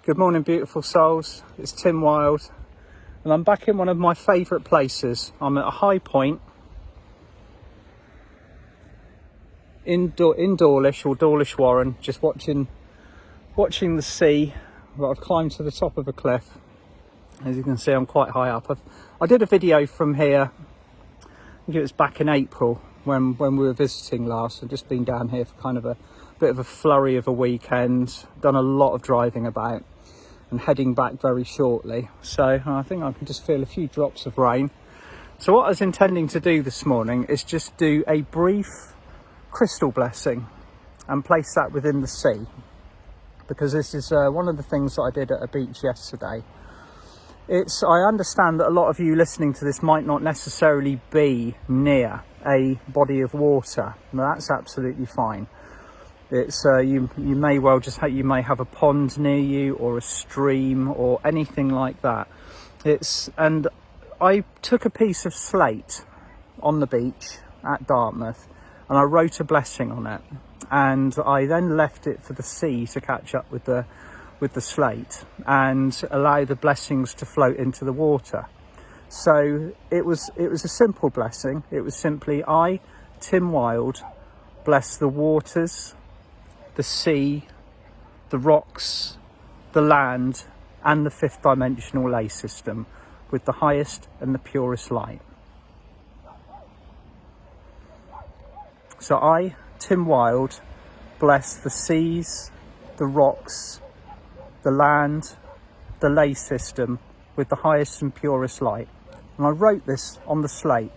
Good morning, beautiful souls. It's Tim Wild, and I'm back in one of my favourite places. I'm at a high point in Dawlish or Dawlish Warren, just watching the sea. But I've climbed to the top of a cliff. As you can see, I'm quite high up. I did a video from here. I think it was back in April when we were visiting last. I've just been down here for kind of a bit of a flurry of a weekend. Done a lot of driving about and heading back very shortly. So I think I can just feel a few drops of rain. So what I was intending to do this morning is just do a brief crystal blessing and place that within the sea, because this is one of the things that I did at a beach yesterday. I understand that a lot of you listening to this might not necessarily be near a body of water. Now, that's absolutely fine. It's you may well you may have a pond near you or a stream or anything like that. And I took a piece of slate on the beach at Dartmouth and I wrote a blessing on it, and I then left it for the sea to catch up with the slate and allow the blessings to float into the water. So it was a simple blessing. It was simply, I, Tim Wild, bless the waters, the sea, the rocks, the land, and the fifth dimensional ley system with the highest and the purest light. So I, Tim Wild, bless the seas, the rocks, the land, the ley system with the highest and purest light. And I wrote this on the slate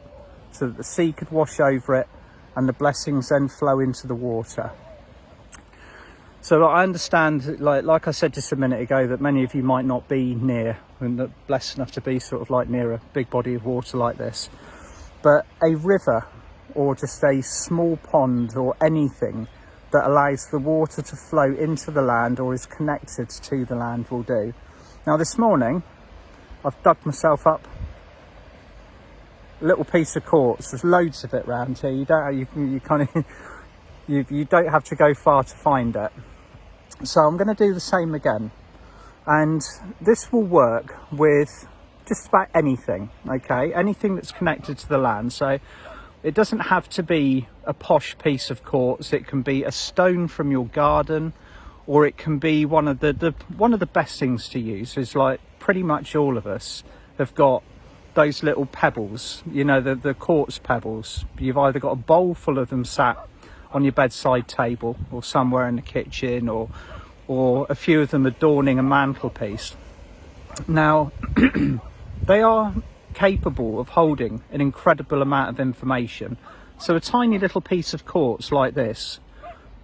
so that the sea could wash over it and the blessings then flow into the water. So I understand, like I said just a minute ago, that many of you might not be near and blessed enough to be sort of like near a big body of water like this. But a river or just a small pond or anything that allows the water to flow into the land or is connected to the land will do. Now this morning, I've dug myself up a little piece of quartz. There's loads of it around here. You don't have to go far to find it. So I'm going to do the same again. And this will work with just about anything, okay? Anything that's connected to the land. So it doesn't have to be a posh piece of quartz. It can be a stone from your garden, or it can be one of the best things to use is, like, pretty much all of us have got those little pebbles, you know, the quartz pebbles. You've either got a bowl full of them sat on your bedside table or somewhere in the kitchen, or a few of them adorning a mantelpiece. Now, they are capable of holding an incredible amount of information. So a tiny little piece of quartz like this,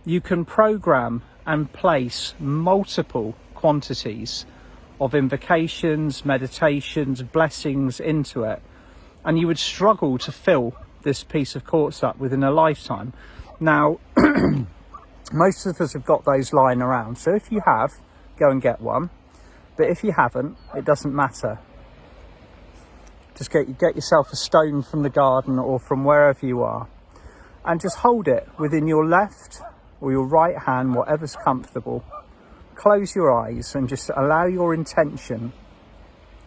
you can program and place multiple quantities of invocations, meditations, blessings into it, and you would struggle to fill this piece of quartz up within a lifetime. Now, most of us have got those lying around, so if you have, go and get one. But if you haven't, it doesn't matter. Just get yourself a stone from the garden or from wherever you are, and just hold it within your left or your right hand, whatever's comfortable. Close your eyes and just allow your intention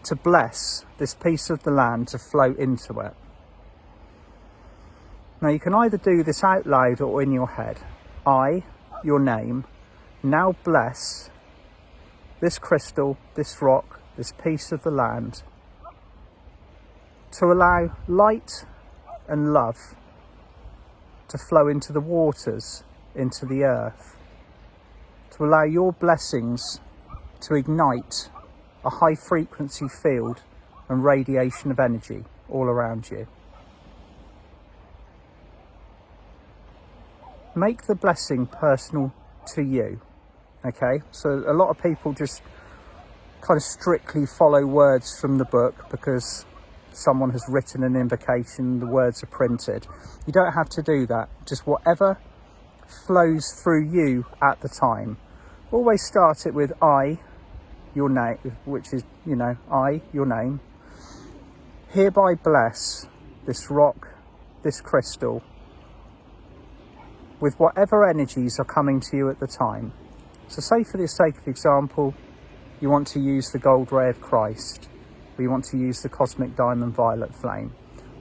to bless this piece of the land to flow into it. Now you can either do this out loud or in your head. I, your name, now bless this crystal, this rock, this piece of the land, to allow light and love to flow into the waters, into the earth, to allow your blessings to ignite a high frequency field and radiation of energy all around you. Make the blessing personal to you, okay? So a lot of people just kind of strictly follow words from the book because someone has written an invocation, the words are printed. You don't have to do that. Just whatever flows through you at the time. Always start it with I, your name, which is, you know, I, your name. Hereby bless this rock, this crystal, with whatever energies are coming to you at the time. So say, for the sake of example, you want to use the gold ray of Christ, or you want to use the cosmic diamond violet flame,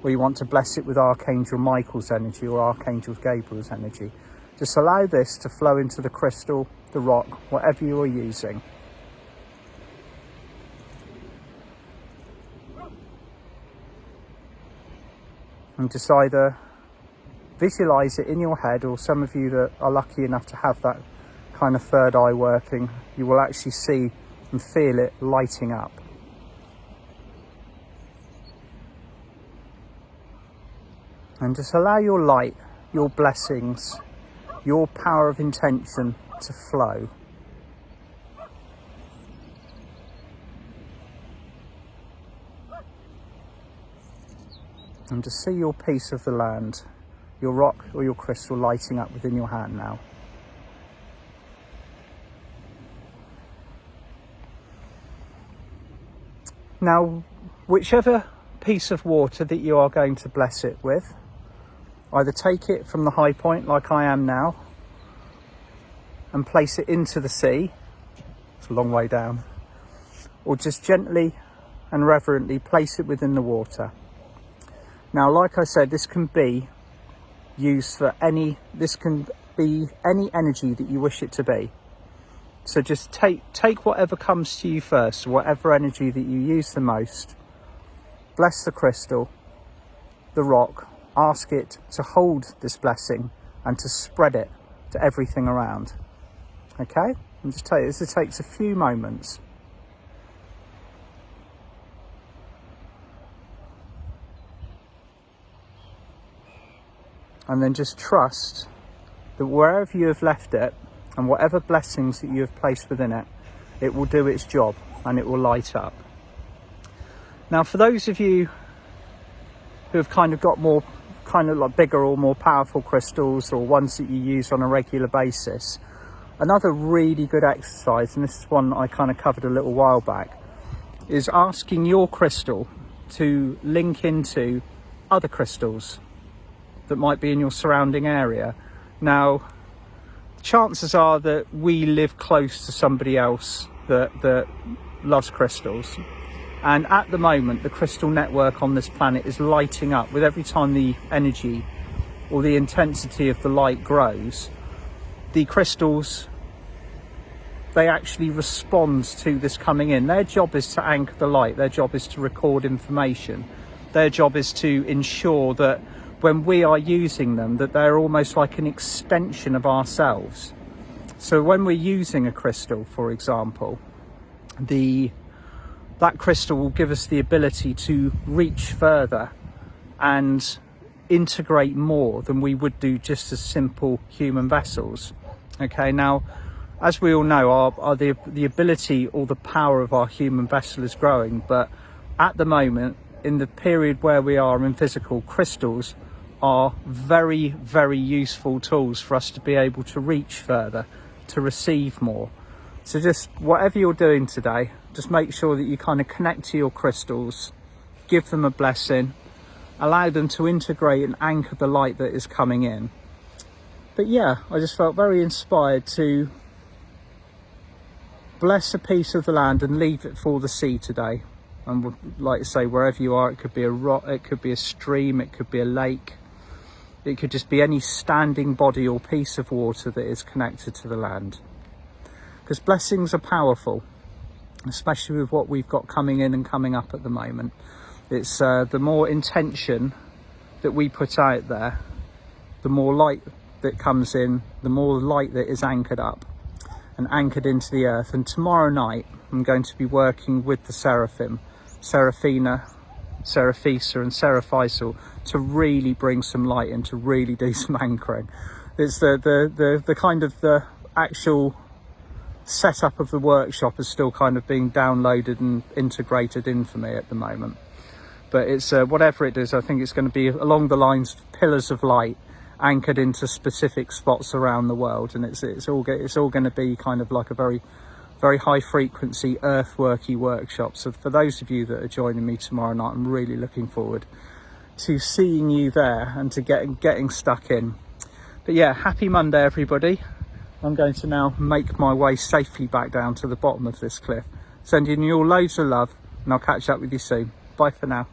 or you want to bless it with Archangel Michael's energy or Archangel Gabriel's energy. Just allow this to flow into the crystal, the rock, whatever you are using. And just either visualize it in your head, or some of you that are lucky enough to have that kind of third eye working, you will actually see and feel it lighting up. And just allow your light, your blessings, your power of intention to flow. And to see your piece of the land, your rock or your crystal lighting up within your hand now. Now, whichever piece of water that you are going to bless it with, either take it from the high point like I am now and place it into the sea, it's a long way down, or just gently and reverently place it within the water. Now, like I said, this can be used for any energy that you wish it to be. So just take whatever comes to you first, whatever energy that you use the most. Bless the crystal, the rock, ask it to hold this blessing and to spread it to everything around. Okay? And just tell you, this takes a few moments. And then just trust that wherever you have left it and whatever blessings that you have placed within it, it will do its job and it will light up. Now, for those of you who have kind of got more kind of like bigger or more powerful crystals, or ones that you use on a regular basis, another really good exercise, and this is one I kind of covered a little while back, is asking your crystal to link into other crystals that might be in your surrounding area. Now, chances are that we live close to somebody else that loves crystals, and at the moment the crystal network on this planet is lighting up with every time the energy or the intensity of the light grows. The crystals, they actually respond to this coming in. Their job is to anchor the light, their job is to record information, their job is to ensure that when we are using them, that they're almost like an extension of ourselves. So when we're using a crystal, for example, that crystal will give us the ability to reach further and integrate more than we would do just as simple human vessels. Okay, now, as we all know, the ability or the power of our human vessel is growing, but at the moment, in the period where we are in physical, crystals are very, very useful tools for us to be able to reach further, to receive more. So just whatever you're doing today, just make sure that you kind of connect to your crystals, give them a blessing, allow them to integrate and anchor the light that is coming in. But yeah, I just felt very inspired to bless a piece of the land and leave it for the sea today. And would like to say, wherever you are, it could be a rock, it could be a stream, it could be a lake, it could just be any standing body or piece of water that is connected to the land. Because blessings are powerful, especially with what we've got coming in and coming up at the moment. It's the more intention that we put out there, the more light that comes in, the more light that is anchored up and anchored into the earth. And tomorrow night I'm going to be working with the Seraphim, Seraphina, Seraphisa and Seraphisa, to really bring some light in, to really do some anchoring. It's the kind of the actual setup of the workshop is still kind of being downloaded and integrated in for me at the moment. But it's whatever it is, I think it's going to be along the lines of pillars of light anchored into specific spots around the world, and it's all going to be kind of like a very, very high frequency earthworky workshop. So for those of you that are joining me tomorrow night, I'm really looking forward to seeing you there and to getting stuck in. But yeah, happy Monday everybody. I'm going to now make my way safely back down to the bottom of this cliff Sending you all loads of love, and I'll catch up with you soon. Bye for now.